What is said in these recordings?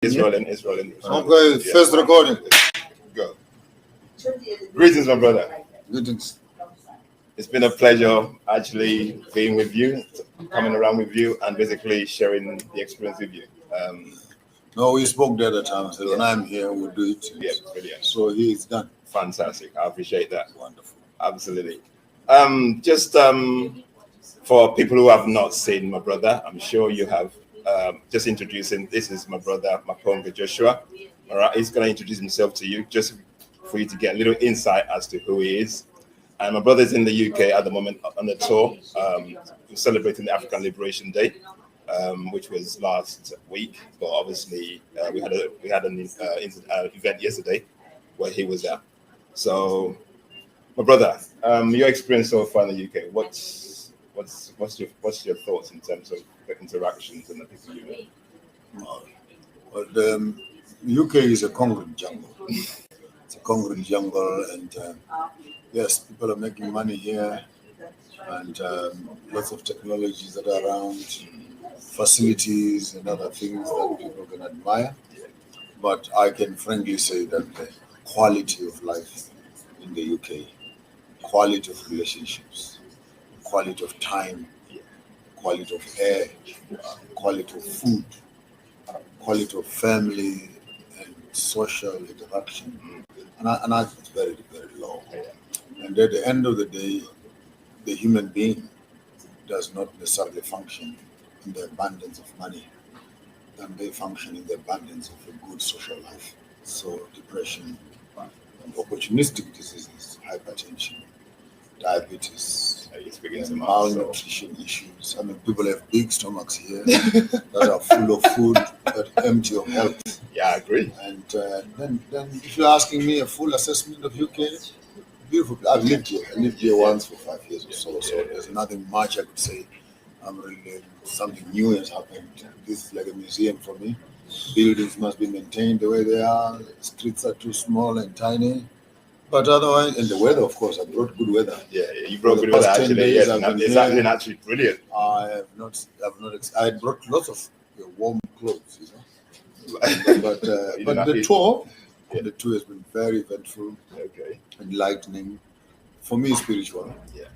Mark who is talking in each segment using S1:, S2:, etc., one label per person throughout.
S1: It's rolling, it's rolling.
S2: Okay, first recording.
S1: Go. Greetings, my brother.
S2: Greetings.
S1: It's been a pleasure actually being with you, coming around with you, and basically sharing the experience with you.
S2: No, we spoke the other time, so when I'm here, we'll do it.
S1: Yeah, brilliant.
S2: So here it's done.
S1: Fantastic. I appreciate that.
S2: Wonderful.
S1: Absolutely. Just for people who have not seen my brother, I'm sure you have. Just introducing, this is my brother Maponga Joshua. All right, he's going to introduce himself to you just for you to get a little insight as to who he is. And my brother's in the UK at the moment on the tour, celebrating the African Liberation Day, which was last week. But obviously, we had an event yesterday where he was there. So, my brother, your experience so far in the UK, what's your thoughts in terms of the interactions and the people you meet?
S2: Well, the UK is a concrete jungle. It's a concrete jungle, and yes, people are making money here, and lots of technologies that are around, facilities and other things that people can admire. But I can frankly say that the quality of life in the UK, quality of relationships, quality of time, quality of air, quality of food, quality of family and social interaction, and it's very, very low. And at the end of the day, the human being does not necessarily function in the abundance of money, and they function in the abundance of a good social life. So depression, and opportunistic diseases, hypertension, diabetes, malnutrition issues. I mean, people have big stomachs here that are full of food but empty of health.
S1: Yeah, I agree.
S2: And then if you're asking me a full assessment of UK, beautiful. I've lived here. I lived here once for 5 years or so. So there's nothing much I could say. Something new has happened. This is like a museum for me. Buildings must be maintained the way they are. Streets are too small and tiny. But otherwise, and the weather, of course, I brought good weather.
S1: Yeah, you brought good weather actually. Yes, it's actually brilliant.
S2: I brought lots of warm clothes, you know. But the tour has been very eventful, enlightening, for me, spiritual.
S1: Yeah.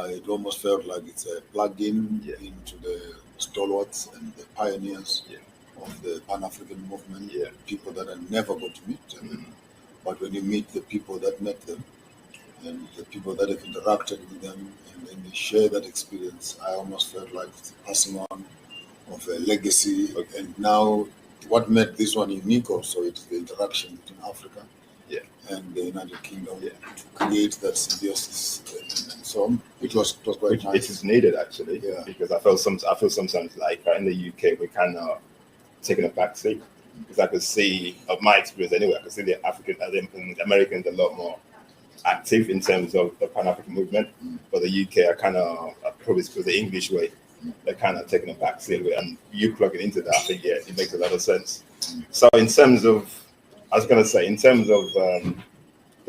S2: It almost felt like it's a plug-in into the stalwarts and the pioneers of the Pan-African movement, people that I never got to meet. But when you meet the people that met them and the people that have interacted with them and then they share that experience, I almost felt like it's passing on of a legacy. And now what made this one unique also is the interaction between Africa and the United Kingdom to create that symbiosis. And so it was quite nice.
S1: It is needed actually, because I feel sometimes like in the UK we kind of taking a back seat. Because I could see, of my experience anyway, I could see the Americans a lot more active in terms of the Pan-African movement. But the UK, probably because the English way, they're kind of taking a back seat. And you plug it into that, I think, it makes a lot of sense. So in terms of, the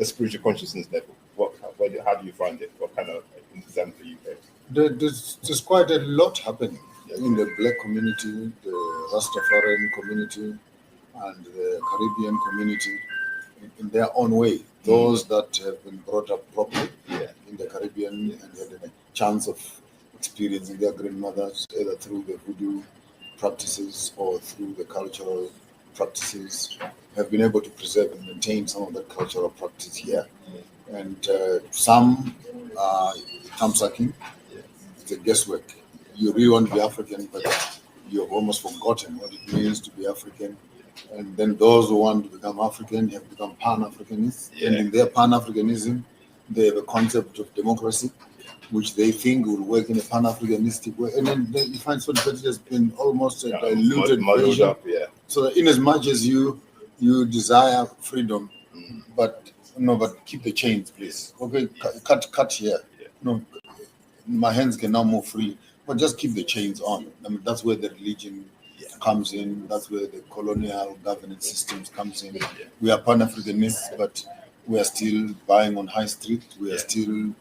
S1: spiritual consciousness level, how do you find it? What kind of, in terms of the UK?
S2: There's quite a lot happening in the Black community, the Rastafarian community, and the Caribbean community in their own way. Those that have been brought up properly in the Caribbean and had a chance of experiencing their grandmothers, either through the voodoo practices or through the cultural practices, have been able to preserve and maintain some of that cultural practice here. And some thumbsucking, it's a guesswork. You really want to be African, but you've almost forgotten what it means to be African. And then those who want to become African have become Pan-Africanists. And in their Pan-Africanism, they have a concept of democracy, which they think will work in a Pan-Africanistic way. And then you find so that it has been almost a diluted version. So in as much as you desire freedom, but keep the chains, please. Okay, cut here. No, my hands can now move freely. But just keep the chains on. I mean, that's where the religion comes in. That's where the colonial governance systems comes in. We are Pan-Africanists, but we are still buying on high street. We are still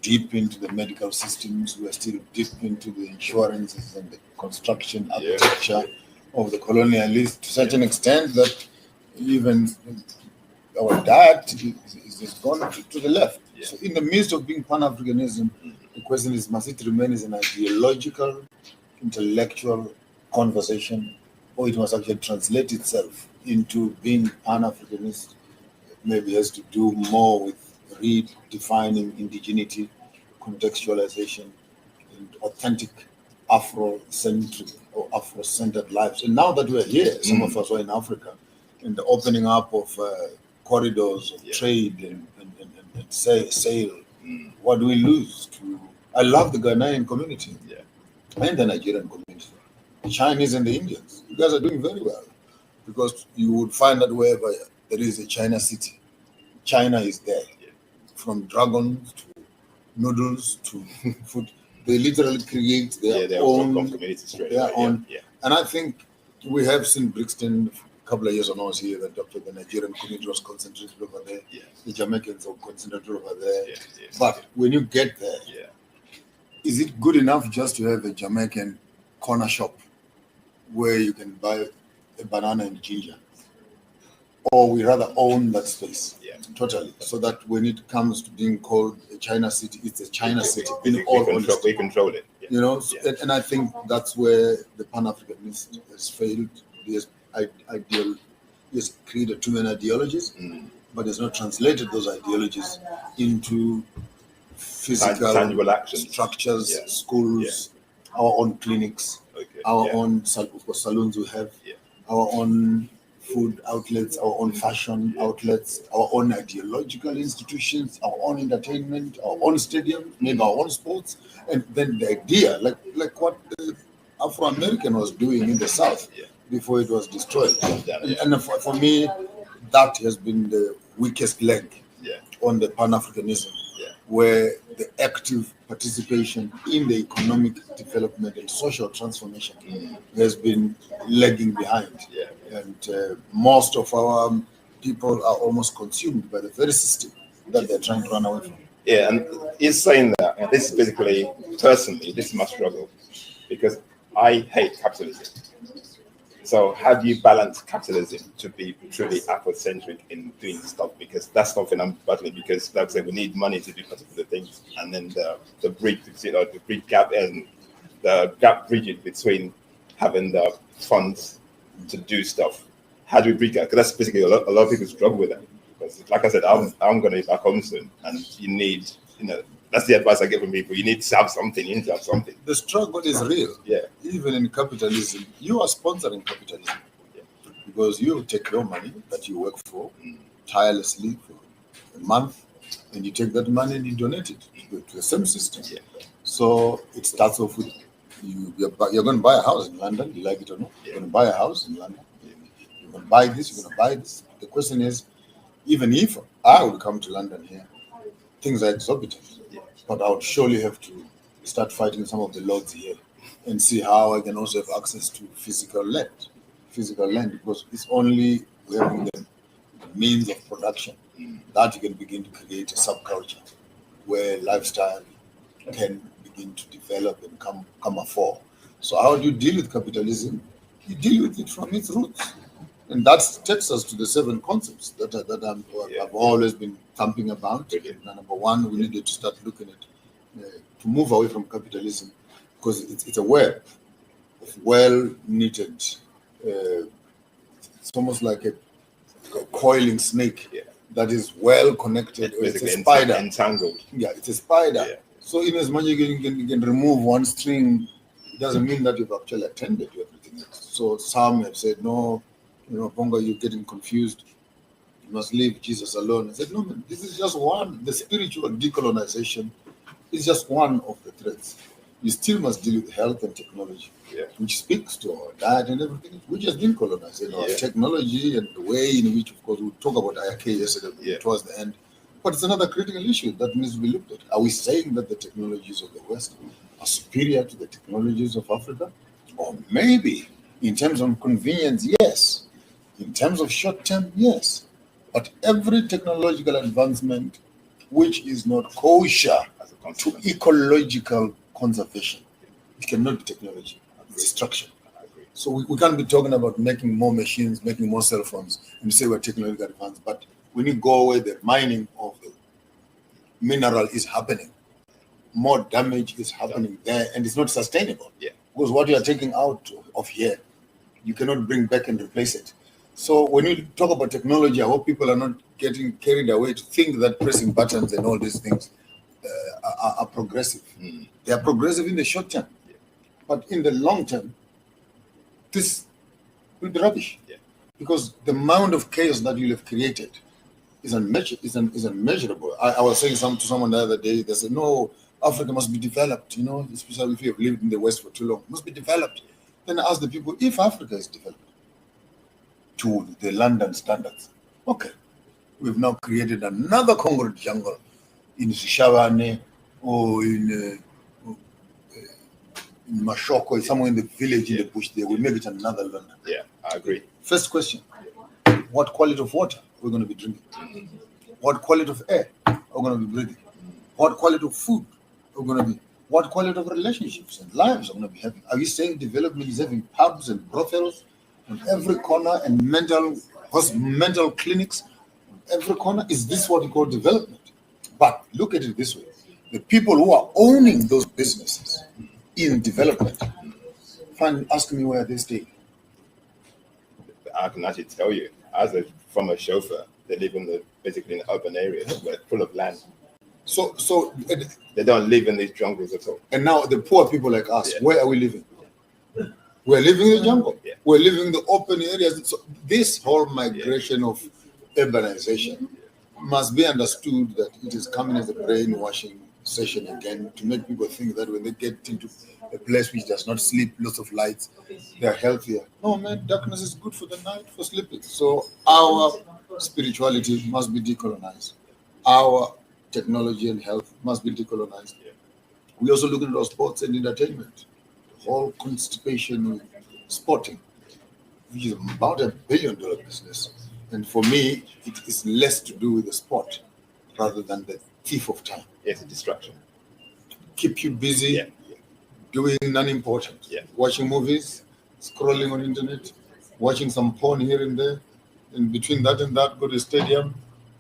S2: deep into the medical systems. We are still deep into the insurances and the construction, architecture. of the colonialists to such an extent that even our diet is gone to the left.
S1: Yeah.
S2: So in the midst of being Pan-Africanism, the question is, must it remain as an ideological, intellectual conversation, or it must actually translate itself into being Pan-Africanist? Maybe has to do more with redefining indigeneity, contextualization, and authentic Afro-centric or Afro-centered lives. And now that we're here, some of us are in Africa, and the opening up of corridors of trade and sale, what do we lose to? I love the Ghanaian community and the Nigerian community, the Chinese and the Indians. You guys are doing very well, because you would find that wherever there is a China city, China is there. From dragons to noodles to food, they literally create their own community. And I think we have seen Brixton a couple of years ago here that the Nigerian community was concentrated over there. The Jamaicans are concentrated over there. But when you get there, is it good enough just to have a Jamaican corner shop where you can buy a banana and ginger? Or we rather own that space totally, so that when it comes to being called a China city, it's a China city.
S1: We control it.
S2: You know, and I think that's where the Pan-Africanist has failed. He has created too many ideologies, but has not translated those ideologies into physical
S1: tangible actions,
S2: structures, schools, our own clinics, our own saloons we have, our own food outlets, our own fashion outlets, our own ideological institutions, our own entertainment, our own stadiums, maybe our own sports. And then the idea, like what the Afro-American was doing in the South before it was destroyed. And for me, that has been the weakest leg on the Pan-Africanism, where the active participation in the economic development and social transformation has been lagging behind. And most of our people are almost consumed by the very system that they're trying to run away from.
S1: Yeah, and he's saying that, and this is basically, personally, this is my struggle, because I hate capitalism. So how do you balance capitalism to be truly Afrocentric in doing stuff? Because that's something I'm battling, because like I said, we need money to do particular things. And then the bridge gap and the gap bridging between having the funds to do stuff. How do we bridge that? Because that's basically a lot of people struggle with that. Because like I said, I'm going to be back home soon, and you need, that's the advice I give from people. You need to have something. You need to have something.
S2: The struggle is real. Even in capitalism, you are sponsoring capitalism. Because you take your money that you work for tirelessly for a month, and you take that money and you donate it to the same system. So it starts off with you're going to buy a house in London, you like it or not. You're going to buy a house in London. You're going to buy this. You're going to buy this. The question is, even if I would come to London here, things are exorbitant. But I would surely have to start fighting some of the lords here and see how I can also have access to physical land, because it's only having the means of production that you can begin to create a subculture where lifestyle can begin to develop and come afore. So how do you deal with capitalism? You deal with it from its roots. And that takes us to the 7 concepts that I've always been thumping about. Number 1, we needed to start looking at, to move away from capitalism, because it's a web of well-knitted, it's almost like a coiling snake that is well connected. It's a spider.
S1: Entangled.
S2: It's a spider. So in as much as you can remove one string, it doesn't mean that you've actually attended to everything else. So some have said, no, Maponga, you're getting confused. You must leave Jesus alone. I said, no, man, this is just one. The spiritual decolonization is just one of the threads. You still must deal with health and technology, which speaks to our diet and everything, which has been colonized. Our technology and the way in which, of course, we talk about IAK yesterday towards the end. But it's another critical issue that needs to be looked at. Are we saying that the technologies of the West are superior to the technologies of Africa? Or maybe in terms of convenience, yes. In terms of short term, yes. But every technological advancement which is not kosher to ecological conservation, it cannot be technology, it's destruction. So we can't be talking about making more machines, making more cell phones, and say we're technologically advanced. But when you go where the mining of the mineral is happening, more damage is happening there, and it's not sustainable.
S1: Yeah.
S2: Because what you are taking out of here, you cannot bring back and replace it. So when you talk about technology, I hope people are not getting carried away to think that pressing buttons and all these things are progressive. They are progressive in the short term, but in the long term, this will be rubbish. Because the amount of chaos that you have created is unmeasurable. I was saying to someone the other day, they said, no, Africa must be developed, especially if you have lived in the West for too long, it must be developed. Then I asked the people, if Africa is developed to the London standards, okay, we've now created another concrete jungle in Sishavane or in Mashoko, somewhere in the village in the bush there. We make it another London.
S1: Yeah, I agree.
S2: First question, what quality of water we're going to be drinking? What quality of air we're going to be breathing? What quality of food we're going to be? What quality of relationships and lives are going to be having? Are you saying development is having pubs and brothels on every corner and mental clinics on every corner? Is this what you call development? But look at it this way. The people who are owning those businesses in development, ask me where they stay.
S1: I can actually tell you, from a chauffeur, they live basically in urban areas where full of land.
S2: So
S1: they don't live in these jungles at all.
S2: And now the poor people like us, where are we living? We're living in the jungle.
S1: Yeah.
S2: We're living in the open areas. So this whole migration of urbanization must be understood that it is coming as a brainwashing session again to make people think that when they get into a place which does not sleep, lots of lights, they are healthier. No, man, darkness is good for the night, for sleeping. So our spirituality must be decolonized. Our technology and health must be decolonized. We also look at our sports and entertainment. The whole constipation sporting, which is about $1 billion business. And for me, it is less to do with the sport rather than the thief of time.
S1: It's a distraction.
S2: Keep you busy, doing non-important. Watching movies, scrolling on internet, watching some porn here and there. And between that and that, go to the stadium,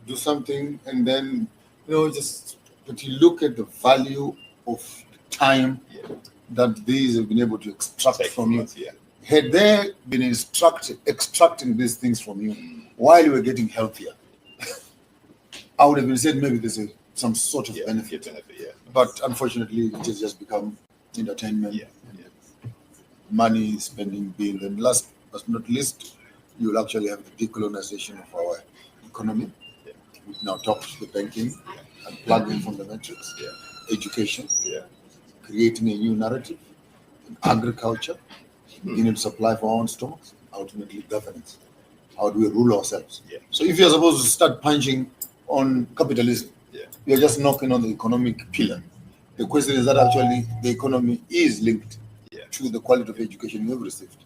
S2: do something, and then, but you look at the value of time that these have been able to extract from you. Had they been extracting these things from you while you were getting healthier, I would have been said maybe there's some sort of benefit. But unfortunately, it has just become entertainment, money spending bill, and last but not least, you will actually have the decolonization of our economy. We now talk to the banking and plug in from the metrics, education, creating a new narrative, in agriculture, beginning to supply for our own stocks, ultimately governance. How do we rule ourselves? So if you're supposed to start punching on capitalism, you're just knocking on the economic pillar. The question is that actually the economy is linked to the quality of education you have received,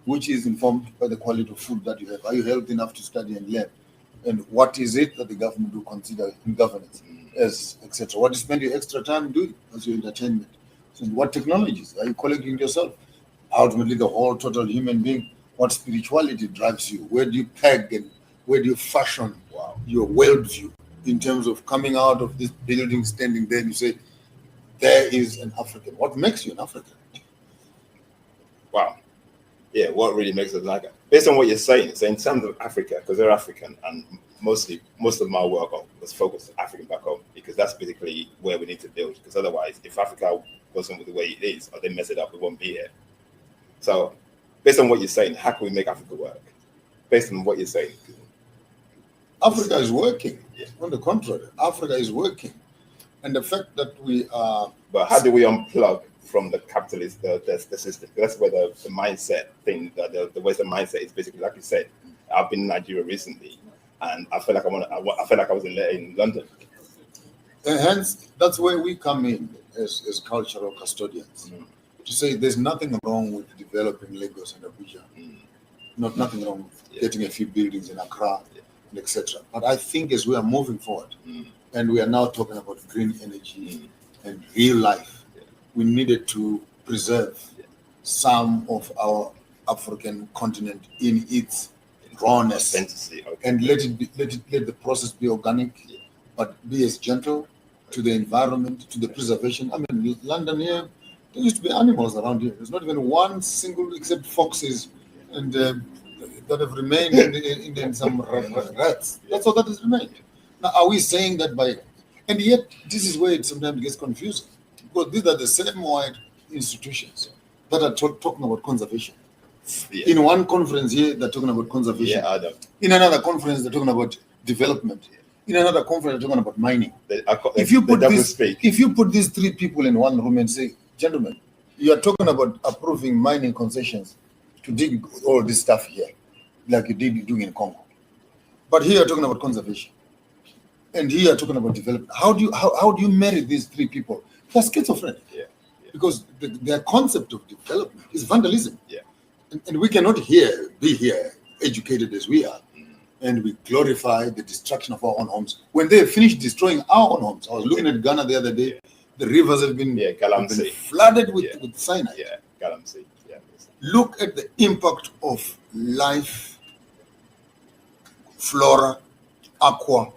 S2: which is informed by the quality of food that you have. Are you healthy enough to study and learn? And what is it that the government will consider in governance, as etc.? What do you spend your extra time doing as your entertainment? So what technologies are you collecting yourself? Ultimately, the whole total human being. What spirituality drives you? Where do you peg and where do you fashion your worldview in terms of coming out of this building, standing there, and you say, there is an African. What makes you an African?
S1: Wow. Yeah, what really makes us like it? Based on what you're saying, so in terms of Africa, because they're African, and most of my work was focused on African back home, because that's basically where we need to build. Because otherwise, if Africa wasn't the way it is, or they mess it up, we won't be here. So, based on what you're saying, how can we make Africa work? Based on what you're saying.
S2: Africa is working. On the contrary, Africa is working. And the fact that we are...
S1: But how do we unplug from the capitalist, the system? That's where the mindset thing, the Western mindset is basically, like you said, I've been in Nigeria recently, and I feel like I was in London.
S2: And hence, that's where we come in as cultural custodians. To say there's nothing wrong with developing Lagos and Abuja. Nothing wrong with getting a few buildings in Accra, and etc. But I think as we are moving forward, and we are now talking about green energy and real life, we needed to preserve some of our African continent in its rawness,
S1: Fantasy, okay.
S2: and let the process be organic, but be as gentle to the environment, to the preservation. I mean, London here, there used to be animals around here. There's not even one single, except foxes, and that have remained in some rats. That's all that has remained. Now, are we saying that by? And yet, this is where it sometimes gets confusing, because these are the same white institutions that are talking about conservation. Yeah. In one conference here, they're talking about conservation. Yeah, in another conference, they're talking about development. In another conference, they're talking about mining. If you put these three people in one room and say, gentlemen, you are talking about approving mining concessions to dig all this stuff here, like you did doing in Congo. But here you're talking about conservation. And here you're talking about development. How do you marry these three people? They're schizophrenic. Yeah. Because their concept of development is vandalism. Yeah. And we cannot be here educated as we are, and we glorify the destruction of our own homes when they have finished destroying our own homes. I was looking at Ghana the other day. The rivers have been flooded with cyanide.
S1: Yeah, Galamsey. Yeah.
S2: Look at the impact of life, flora, aqua,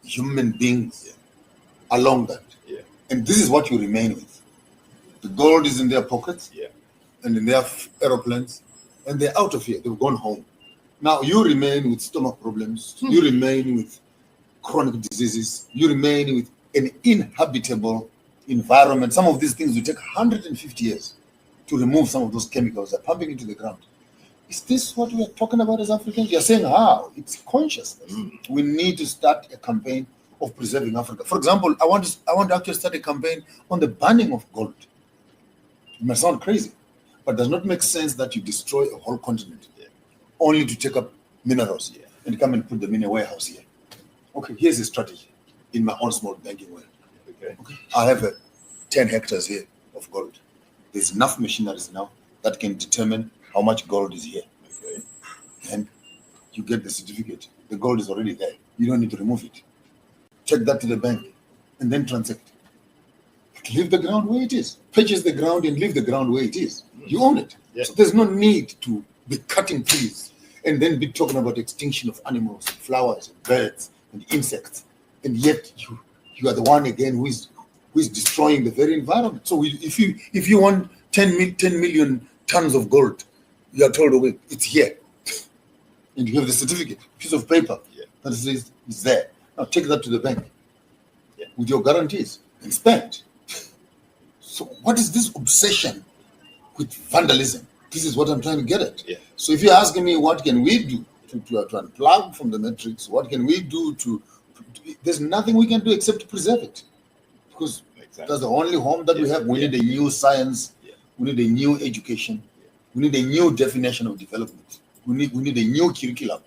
S2: human beings along that. Yeah. And this is what you remain with. The gold is in their pockets. Yeah. And in their aeroplanes, and they're out of here. They've gone home. Now you remain with stomach problems. You remain with chronic diseases. You remain with an inhabitable environment. Some of these things will take 150 years to remove some of those chemicals that are pumping into the ground. Is this what we are talking about as Africans? You're saying how? It's consciousness. We need to start a campaign of preserving Africa. For example, I want to actually start a campaign on the banning of gold. It may sound crazy, but it does not make sense that you destroy a whole continent only to take up minerals and come and put them in a warehouse here. Okay, here's a strategy in my own small banking world. Okay. I have 10 hectares here of gold. There's enough machineries now that can determine how much gold is here. Okay. And you get the certificate. The gold is already there. You don't need to remove it. Take that to the bank and then transact. Leave the ground where it is. Purchase the ground and leave the ground where it is. You own it. Yeah. So there's no need to be cutting trees and then be talking about extinction of animals, flowers, and birds, and insects. And yet you are the one again who is destroying the very environment. So if you want 10 million tons of gold, you are told, okay, it's here. And you have the certificate, piece of paper that says it's there. Now take that to the bank with your guarantees and spend. So what is this obsession with vandalism? This is what I'm trying to get at. Yeah. So if you're asking me what can we do to unplug from the matrix, what can we do to there's nothing we can do except to preserve it. Because that's the only home that we have. We need a new science. We need a new education. We need a new definition of development. We need a new curriculum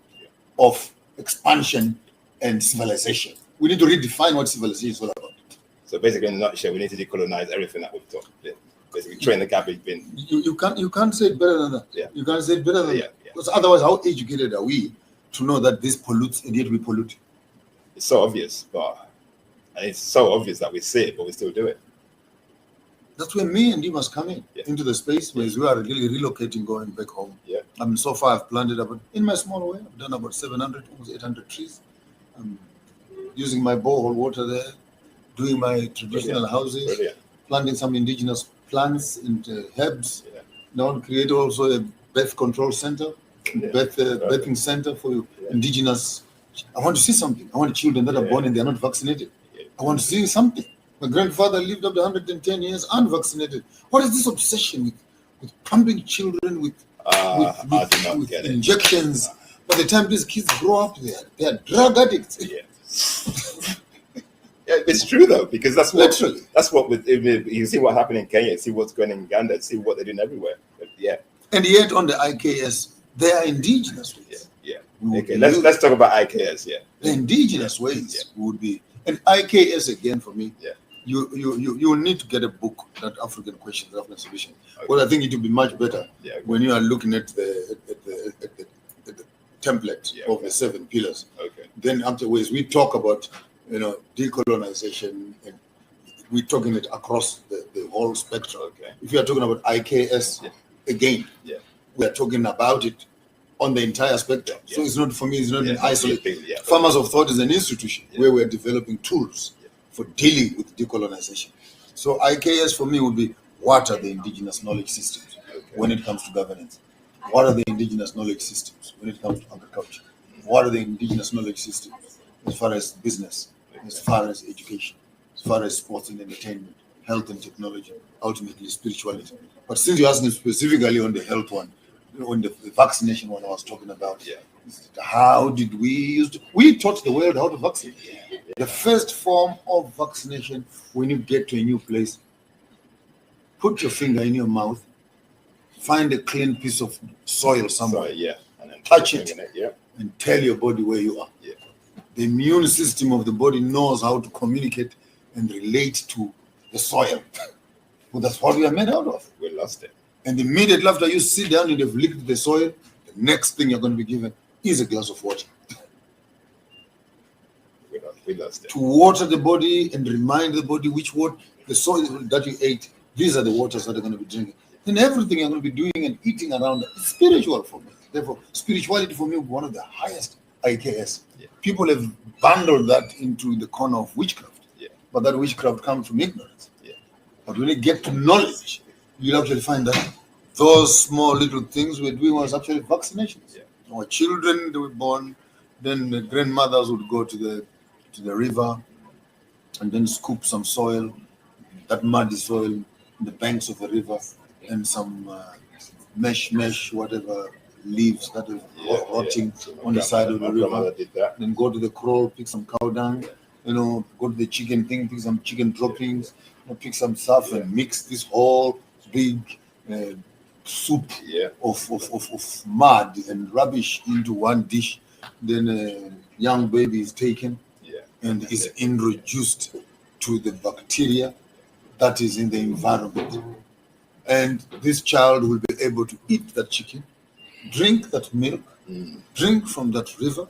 S2: of expansion and civilization. We need to redefine what civilization is all about.
S1: So basically, in a nutshell, we need to decolonize everything that we've talked about. Basically, train the garbage bin.
S2: You can't say it better than that. Yeah. You can't say it better than that. Because otherwise, how educated are we to know that this pollutes and yet we pollute?
S1: It's so obvious, and it's so obvious that we see it, but we still do it.
S2: That's where me and you must come into the space where we are really relocating, going back home. Yeah. I mean, so far I've planted in my small way, I've done about 700, almost 800 trees. I'm using my borehole water there, doing my traditional houses, planting some indigenous plants and herbs. Yeah. Now create also a birth control center, birthing center for indigenous. I want to see something. I want children that are born and they are not vaccinated. I want to see something. My grandfather lived up to 110 years unvaccinated. What is this obsession with pumping children with injections? By the time these kids grow up, they are drug addicts. Yeah.
S1: Yeah, it's true though, because that's what you see what happened in Kenya, see what's going on in Uganda, see what they're doing everywhere. Yeah.
S2: And yet on the IKS, they are indigenous ways.
S1: Yeah. Okay, let's talk about IKS. Yeah.
S2: The indigenous ways would be, and IKS again for me. Yeah. You need to get a book, that African Questions, African Solution. Okay. Well, I think it will be much better when you are looking at the template of the 7 pillars. Okay. Then afterwards we talk about decolonization, and we're talking it across the whole spectrum. Okay. If you are talking about IKS again, we are talking about it on the entire spectrum. So it's not, for me, it's not an isolated.
S1: Yeah.
S2: Farmers of Thought is an institution where we're developing tools for dealing with decolonization. So IKS for me would be, what are the indigenous knowledge systems when it comes to governance? What are the indigenous knowledge systems when it comes to agriculture? What are the indigenous knowledge systems as far as business, as far as education, as far as sports and entertainment, health and technology, ultimately spirituality? But since you're asking specifically on the health one, on the vaccination one I was talking about, how did we use to, we taught the world how to vaccinate. The first form of vaccination, when you get to a new place, put your finger in your mouth, find a clean piece of soil somewhere,
S1: and then
S2: touch it, and tell your body where you are. The immune system of the body knows how to communicate and relate to the soil. Well, that's what we are made out of.
S1: We lost it.
S2: And immediately after you sit down and you've licked the soil, the next thing you're going to be given is a glass of water.
S1: We lost it.
S2: To water the body and remind the body which water, the soil that you ate, these are the waters that are going to be drinking. Then everything you're going to be doing and eating around it is spiritual for me. Therefore, spirituality for me is one of the highest IKS. People have bundled that into the corner of witchcraft. But that witchcraft comes from ignorance. But when you get to knowledge, you'll actually find that those small little things we're doing was actually vaccinations. Our children, they were born, then the grandmothers would go to the river and then scoop some soil, that muddy soil, in the banks of the river, and some mesh, whatever, leaves that are rotting on the side of the river. Then go to the kraal, pick some cow dung, go to the chicken thing, pick some chicken droppings, pick some stuff and mix this whole big soup of mud and rubbish into one dish. Then a young baby is taken and is introduced to the bacteria that is in the environment. And this child will be able to eat that chicken, drink that milk, drink from that river,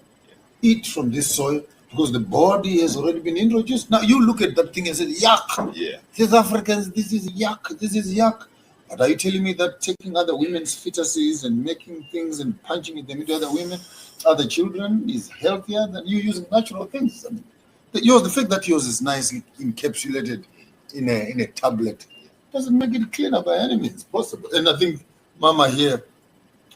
S2: eat from this soil, because the body has already been introduced. Now you look at that thing and say, yuck. These Africans, this is yuck, this is yuck. But are you telling me that taking other women's fetuses and making things and punching them into other women, other children, is healthier than you using natural things? I mean, the fact that yours is nicely encapsulated in a tablet doesn't make it cleaner by any means possible. And I think Mama here,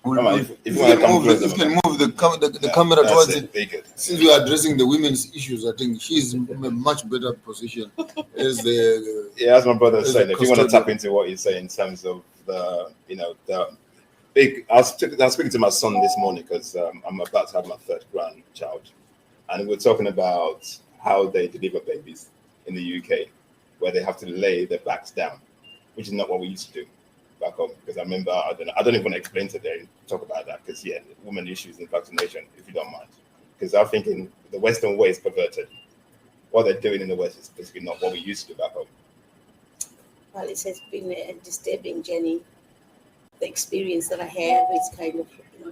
S2: if you can move the camera towards it. Since we are addressing the women's issues, I think she's in a much better position as the
S1: as my brother was saying, if you want to tap into what you say in terms of the big. I was speaking to my son this morning because I'm about to have my third grandchild, and we're talking about how they deliver babies in the UK, where they have to lay their backs down, which is not what we used to do back home. Because I remember, I don't even want to explain today and talk about that, because women issues in vaccination, if you don't mind. Because I'm thinking the Western way is perverted. What they're doing in the West is basically not what we used to do back home.
S3: Well, it has been a disturbing journey. The experience that I have is kind of,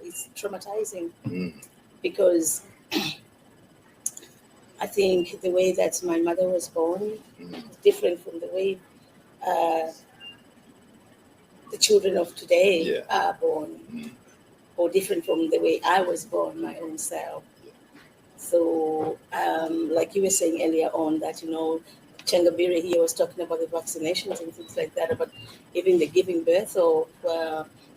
S3: it's traumatizing because I think the way that my mother was born is different from the way the children of today are born, or different from the way I was born, my own self. So, like you were saying earlier on, that, Changambire here was talking about the vaccinations and things like that, but even the giving birth or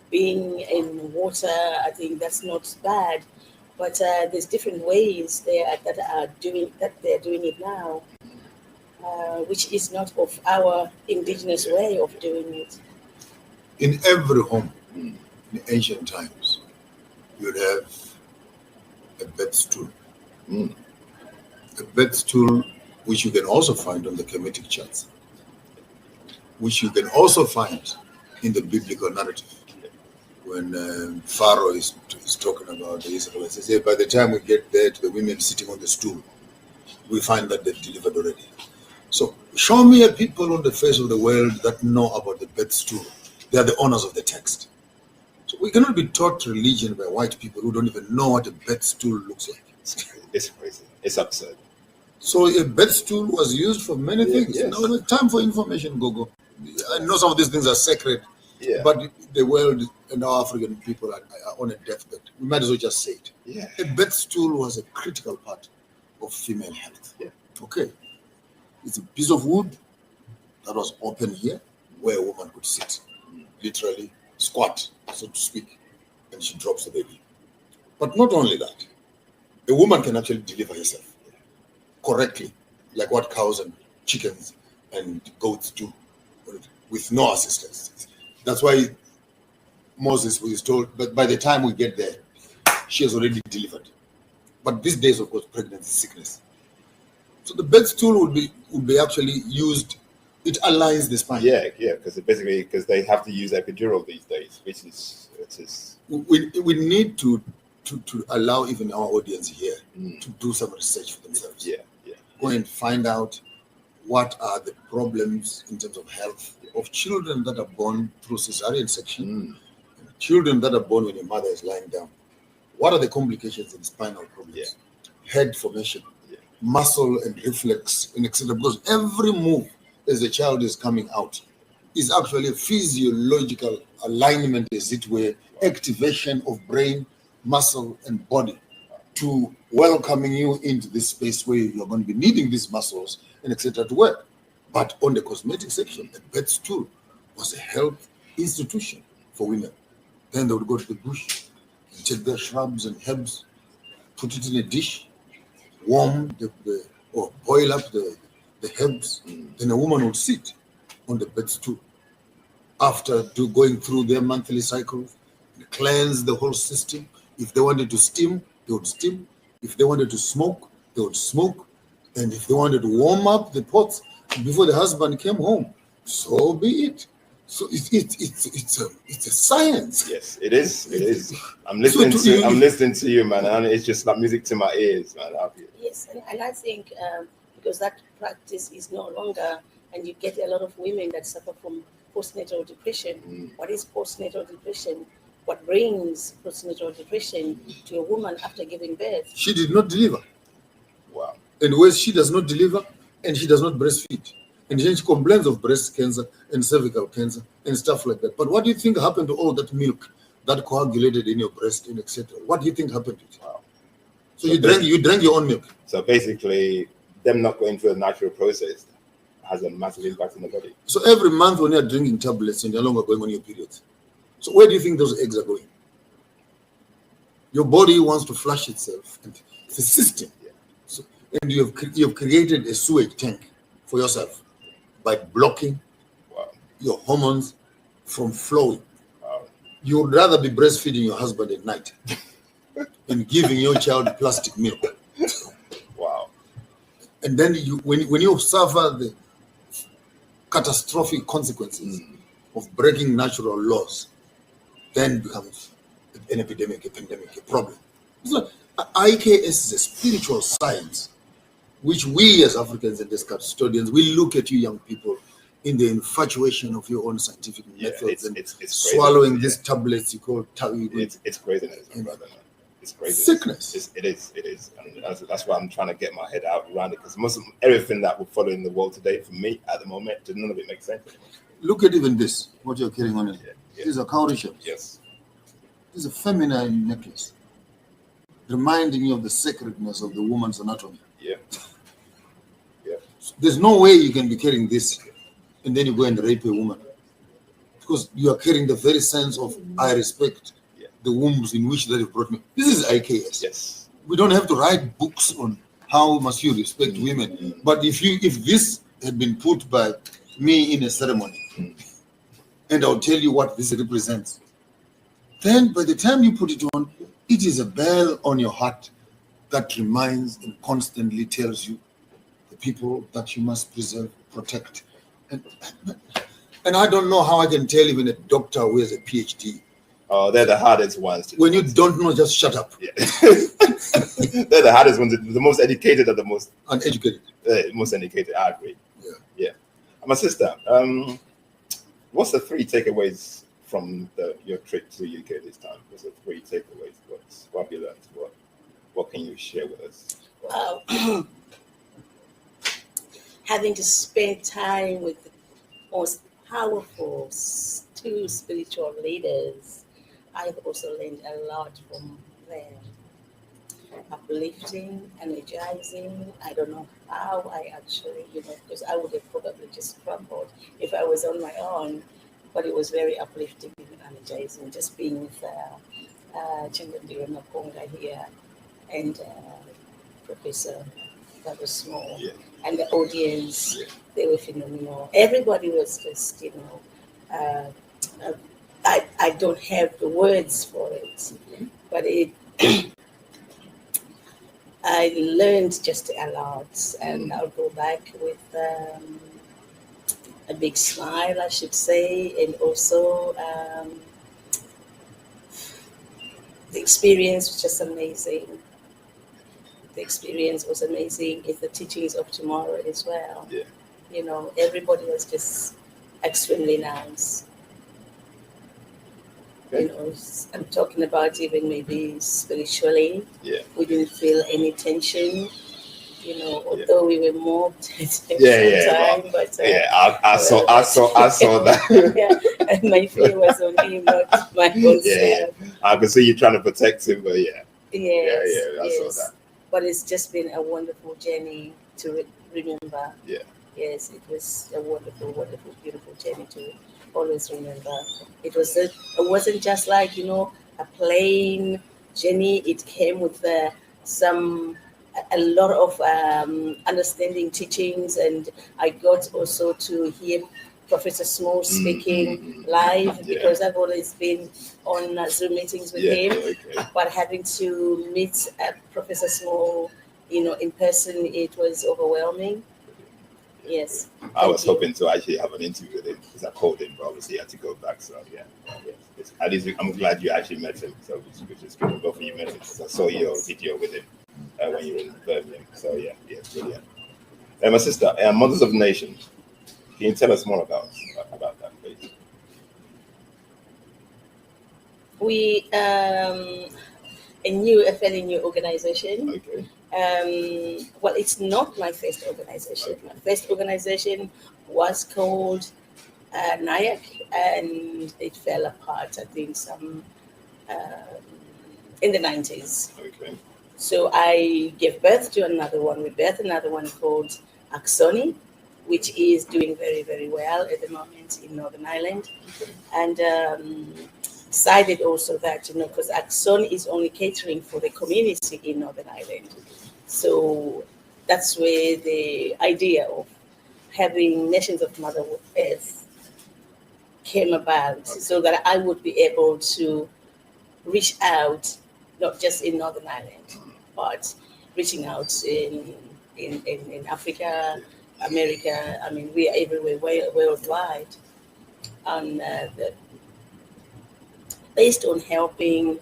S3: being in water, I think that's not bad. But there's different ways that they're doing it now, which is not of our indigenous way of doing it.
S2: In every home in ancient times, you'd have a bed stool. A bed stool which you can also find on the Kemetic charts, which you can also find in the biblical narrative. When Pharaoh is talking about the Israelites, he says, by the time we get there to the women sitting on the stool, we find that they've delivered already. So show me a people on the face of the world that know about the bed stool. They are the owners of the text. So we cannot be taught religion by white people who don't even know what a bed stool looks like.
S1: It's crazy. It's absurd.
S2: So a bed stool was used for many things. Yes. Now, time for information, Gogo. I know some of these things are sacred,
S1: Yeah.
S2: But the world and our African people are on a deathbed. We might as well just say it.
S1: Yeah.
S2: A birth stool was a critical part of female health.
S1: Yeah.
S2: Okay. It's a piece of wood that was open here where a woman could sit, literally squat, so to speak, and she drops the baby. But not only that, a woman can actually deliver herself correctly, like what cows and chickens and goats do, with no assistance. That's why Moses was told, but by the time we get there, she has already delivered. But these days, of course, pregnancy sickness. So the birth stool would be actually used. It aligns the spine.
S1: Yeah, because they have to use epidural these days, which is
S2: we need to allow even our audience here to do some research for themselves.
S1: Yeah.
S2: Go and find out what are the problems in terms of health of children that are born through cesarean section, children that are born when your mother is lying down. What are the complications in spinal problems, head formation, muscle and reflex, and etc. Because every move as the child is coming out is actually a physiological alignment, as it were, activation of brain, muscle, and body to welcoming you into this space where you're going to be needing these muscles and etc. to work. But on the cosmetic section, the birth stool was a health institution for women. Then they would go to the bush and take their shrubs and herbs, put it in a dish, warm or boil up the herbs. Then a woman would sit on the birth stool after going through their monthly cycles, cleanse the whole system. If they wanted to steam, they would steam. If they wanted to smoke, they would smoke. And if they wanted to warm up the pots before the husband came home, so be it. So it's a science.
S1: Yes, it is. I'm listening to you, man, and it's just like music to my ears, man.
S3: Yes, and I think because that practice is no longer, and you get a lot of women that suffer from postnatal depression. What is postnatal depression? What brings postnatal depression to a woman after giving birth?
S2: She did not deliver.
S1: Wow.
S2: And where she does not deliver and she does not breastfeed. And then she complains of breast cancer and cervical cancer and stuff like that. But what do you think happened to all that milk that coagulated in your breast and etc.? What do you think happened to it?
S1: Wow.
S2: So you drank your own milk.
S1: So basically, them not going through a natural process has a massive impact on the body.
S2: So every month when you're drinking tablets and you're no longer going on your periods, so where do you think those eggs are going? Your body wants to flush itself. And it's a system.
S1: Yeah.
S2: So, and you have created a sewage tank for yourself by blocking your hormones from flowing.
S1: Wow.
S2: You would rather be breastfeeding your husband at night and giving your child plastic milk.
S1: Wow.
S2: And then when you suffer the catastrophic consequences of breaking natural laws, then becomes an epidemic, a pandemic, a problem. So, IKS is a spiritual science, which we as Africans and as custodians, we look at you young people in the infatuation of your own scientific methods it's swallowing these tablets you call
S1: it's craziness, brother. It's crazy.
S2: Sickness.
S1: It is. And that's why I'm trying to get my head out around it, because everything that we're following in the world today, for me at the moment, none of it makes sense anymore.
S2: Look at even this, what you're carrying on here.
S1: Yeah.
S2: These are cowrie shells.
S1: Yes.
S2: This is a feminine necklace, reminding you of the sacredness of the woman's anatomy.
S1: Yeah.
S2: So there's no way you can be carrying this and then you go and rape a woman, because you are carrying the very sense of I respect the wombs in which they have brought me. This is IKS.
S1: Yes.
S2: We don't have to write books on how must you respect women. But if this had been put by me in a ceremony, and I'll tell you what this represents, then by the time you put it on, it is a bell on your heart that reminds and constantly tells you the people that you must preserve, protect. And I don't know how I can tell even a doctor who has a PhD.
S1: Oh, they're the hardest ones.
S2: When you don't know, just shut up.
S1: Yeah. They're the hardest ones. The most educated are the most
S2: uneducated.
S1: Most educated. I agree.
S2: Yeah.
S1: My sister, what's the 3 takeaways from your trip to the UK this time? What's the 3 takeaways? What have you learned? What can you share with us?
S3: Having to spend time with, or powerful, two spiritual leaders. I've also learned a lot from them. Uplifting, energizing. I don't know how I actually, because I would have probably just crumbled if I was on my own. But it was very uplifting and energizing just being with Changambire Maponga here and Professor Dosunmu.
S1: Yeah.
S3: And the audience, they were phenomenal. Everybody was just, I don't have the words for it, but I learned just a lot, and I'll go back with a big smile, I should say, and also the experience was just amazing. The experience was amazing. It's the teachings of tomorrow as well.
S1: Yeah.
S3: Everybody was just extremely nice.
S1: Okay.
S3: I'm talking about even maybe spiritually.
S1: Yeah.
S3: We didn't feel any tension, although we were mobbed at some time. But
S1: I saw that.
S3: yeah, and my fear was on him, not my own self.
S1: I could see you trying to protect him, but
S3: Yes,
S1: I saw that.
S3: But it's just been a wonderful journey to remember.
S1: Yeah.
S3: Yes, it was a wonderful, wonderful, beautiful journey to always remember. It wasn't just like, a plain journey. It came with a lot of understanding teachings, and I got also to hear Professor Small speaking live because I've always been on Zoom meetings with him. Okay. But having to meet Professor Small, in person, it was overwhelming. Yes.
S1: I was hoping to actually have an interview with him because I called him, but obviously I had to go back. So at least I'm glad you actually met him. So which is good. Both of you met him because I saw your video with him when you were in Birmingham. So brilliant. And my sister, Mothers of Nations. Can you tell us more about that, please?
S3: We a fairly new organization.
S1: Okay.
S3: Well, it's not my first organization. Okay. My first organization was called NIAC, and it fell apart, I think, in the 90s.
S1: Okay.
S3: So I gave birth to another one. We birthed another one called Asanteni, which is doing very, very well at the moment in Northern Ireland. Okay. And decided also that, because Asanteni is only catering for the community in Northern Ireland. So that's where the idea of having Nations of Mother Earth came about, so that I would be able to reach out, not just in Northern Ireland, but reaching out in Africa, America. I mean, we are everywhere, worldwide, and based on helping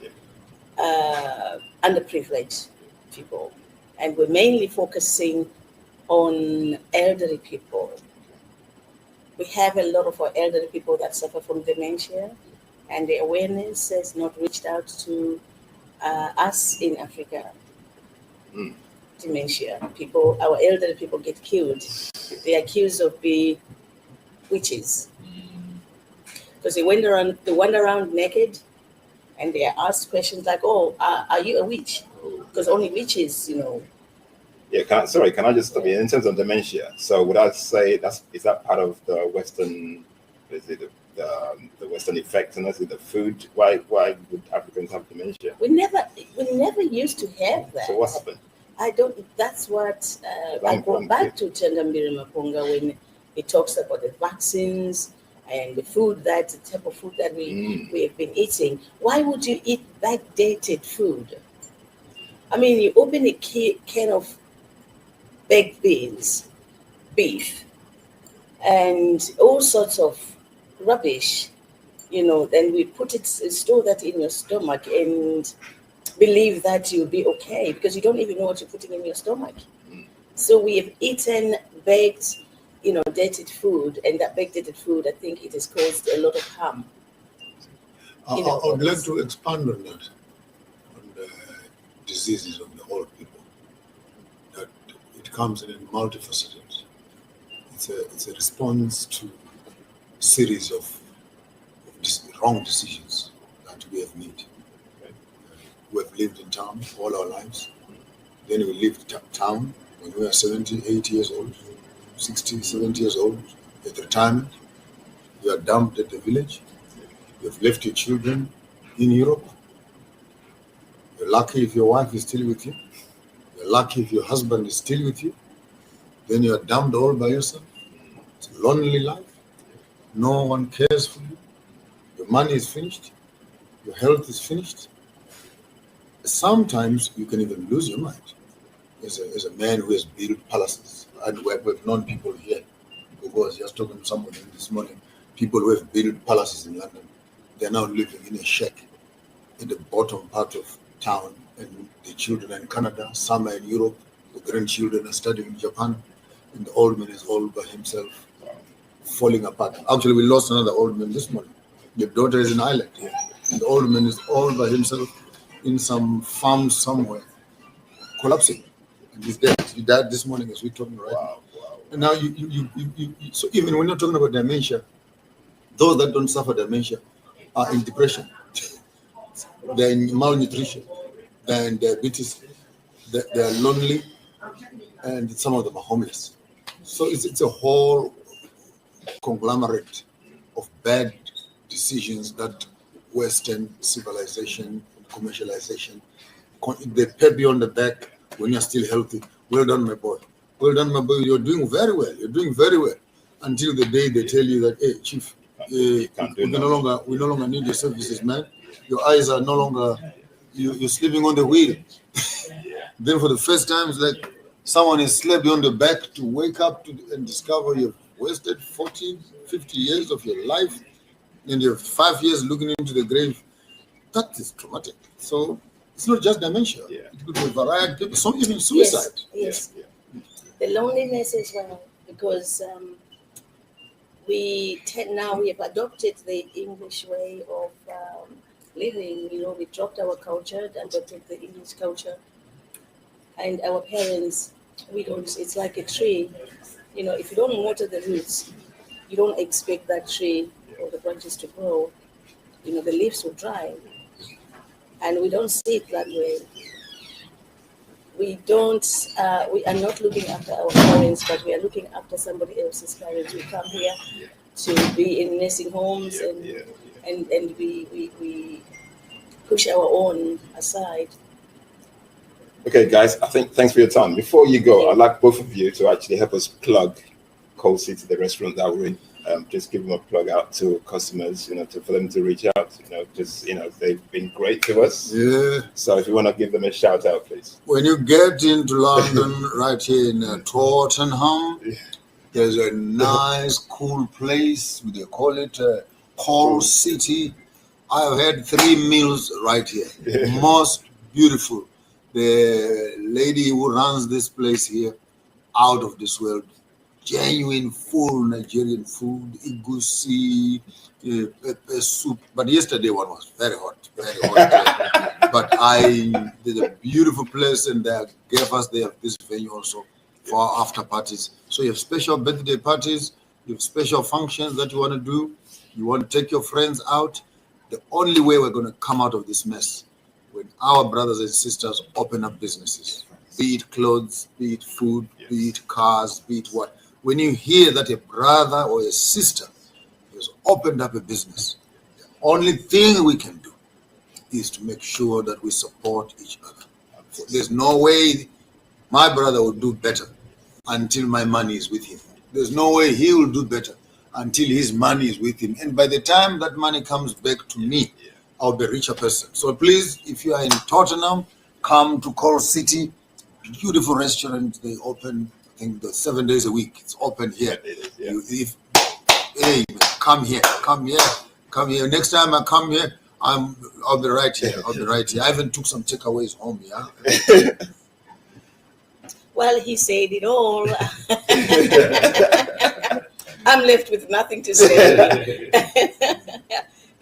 S3: underprivileged people. And we're mainly focusing on elderly people. We have a lot of our elderly people that suffer from dementia, and the awareness has not reached out to us in Africa. Dementia people, our elderly people get killed. They're accused of being witches because they wander around naked, and they are asked questions like, "Oh, are you a witch?" Because only witches,
S1: Yeah, can I just stop you in terms of dementia? So would I say is that part of the Western? Is it the Western effect, and is it the food? Why would Africans have dementia?
S3: We never used to have that.
S1: So what happened?
S3: I don't. That's what I go back to Changambire Maponga when he talks about the vaccines and the type of food that we have been eating. Why would you eat backdated food? I mean, you open a can of baked beans, beef, and all sorts of rubbish, then we store that in your stomach and believe that you'll be okay because you don't even know what you're putting in your stomach. So we have eaten baked, dated food, and that baked dated food, I think it has caused a lot of harm.
S2: I would like to expand on that, on the diseases of the old people. That it comes in multifaceted. It's a response to series of wrong decisions that we have made. We have lived in town all our lives. Then we left town when we were 70, 80 years old, 60, 70 years old, at retirement. You are dumped at the village. You have left your children in Europe. You're lucky if your wife is still with you. You're lucky if your husband is still with you. Then you are dumped all by yourself. It's a lonely life. No one cares for you. Your money is finished. Your health is finished. Sometimes you can even lose your mind. As a man who has built palaces, and we've known people here, who was just talking to somebody this morning, people who have built palaces in London, they're now living in a shack in the bottom part of town, and the children are in Canada, some are in Europe, the grandchildren are studying in Japan, and the old man is all by himself, falling apart. Actually, we lost another old man this morning. The daughter is in Ireland, and the old man is all by himself in some farm somewhere, collapsing. And he's dead. He died this morning as we're talking right now. And now so even when you're talking about dementia, those that don't suffer dementia are in depression, they're in malnutrition, they're in diabetes, they're lonely, and some of them are homeless. So it's a whole conglomerate of bad decisions that Western civilization and commercialization, they pat you on the back when you're still healthy. Well done, my boy. Well done, my boy. You're doing very well. You're doing very well. Until the day they tell you that, hey, chief, we no longer need your services, man. Your eyes are no longer, you're sleeping on the wheel. Then for the first time, it's like someone has slept you on the back to wake up and discover you've wasted 40, 50 years of your life, and you're 5 years looking into the grave. That is traumatic. So it's not just dementia. It could be a variety of people, some even suicide.
S3: Yes. The loneliness as well, because we have adopted the English way of living. You know, we dropped our culture, adopted the English culture, and our parents, we don't. It's like a tree. You know, if you don't water the roots, you don't expect that tree or the branches to grow. You know, the leaves will dry, and we don't see it that way. We are not looking after our parents, but we are looking after somebody else's parents. We come here to be in nursing homes, and we push our own aside.
S1: Okay, guys, I think thanks for your time. Before you go, I'd like both of you to actually help us plug Coal City, the restaurant that we're in. Just give them a plug out to customers, for them to reach out. They've been great to us. Yeah. So if you want to give them a shout out, please.
S2: When you get into London, right here in Tottenham, there's a nice, cool place. They call it Coal City. I've had 3 meals right here. Most beautiful. The lady who runs this place here, out of this world. Genuine full Nigerian food, igusi, pepper soup. But yesterday one was very hot. But there's a beautiful place, and they have this venue also for our after parties. So you have special birthday parties, you have special functions that you want to do, you want to take your friends out. The only way we're going to come out of this mess, when our brothers and sisters open up businesses, be it clothes, be it food, be it cars, be it what. When you hear that a brother or a sister has opened up a business, the only thing we can do is to make sure that we support each other. There's no way my brother will do better until my money is with him. There's no way he will do better until his money is with him. And by the time that money comes back to me, I'll be a richer person. So please, if you are in Tottenham, come to Coal City. Beautiful restaurant. They open, I think, 7 days a week. It's open here. Come here. Next time I come here, I'll be right here. I even took some takeaways home.
S3: Well, he said it all. I'm left with nothing to say.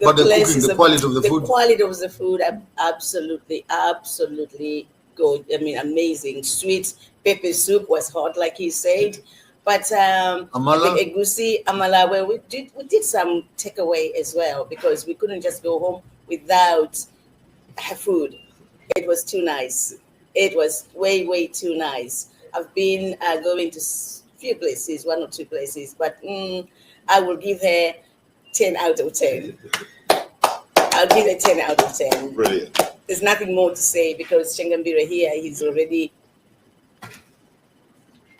S2: But the cooking, the quality of the food.
S3: The quality of the food, absolutely good. I mean, amazing. Sweet pepper soup was hot, like he said. But
S2: Amala?
S3: I think egusi, amala, well, we did some takeaway as well because we couldn't just go home without food. It was too nice. It was way too nice. I've been going to few places, 1 or 2 places, but I will give her 10 out of 10. I'll give her 10 out of 10.
S1: Brilliant.
S3: There's nothing more to say because Changambire here, he's already.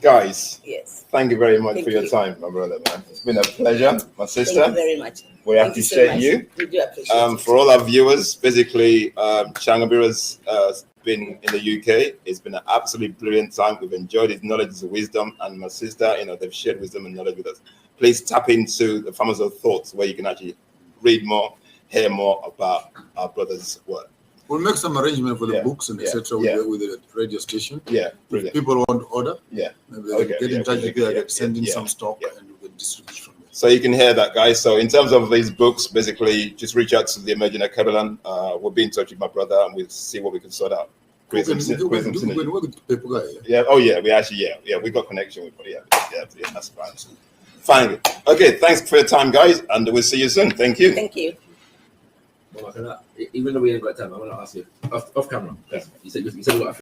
S1: Guys,
S3: yes.
S1: Thank you very much for your time, my brother, man. It's been a pleasure, my sister.
S3: Thank you very much.
S1: We appreciate you.
S3: We do appreciate
S1: for all our viewers, basically, Changambire's been in the UK. It's been an absolutely brilliant time. We've enjoyed his knowledge, his wisdom, and my sister, they've shared wisdom and knowledge with us. Please tap into the Farmers of Thoughts where you can actually read more, hear more about our brother's work.
S2: We'll make some arrangement for the books and etc. With the radio station.
S1: Yeah,
S2: brilliant. If people want to order,
S1: maybe
S2: get in touch with you, send in some stock, and we'll distribute from there.
S1: So you can hear that, guys. So in terms of these books, basically, just reach out to the Emerging Alkebulan. We'll be in touch with my brother, and we'll see what we can sort out. We work with paper guy. Yeah. Oh yeah. We actually we got connection with. Yeah. That's fine. Fine. Okay. Thanks for your time, guys, and we'll see you soon. Thank you.
S3: Thank you.
S4: Even though we ain't got time, I want to ask you off camera. You said you got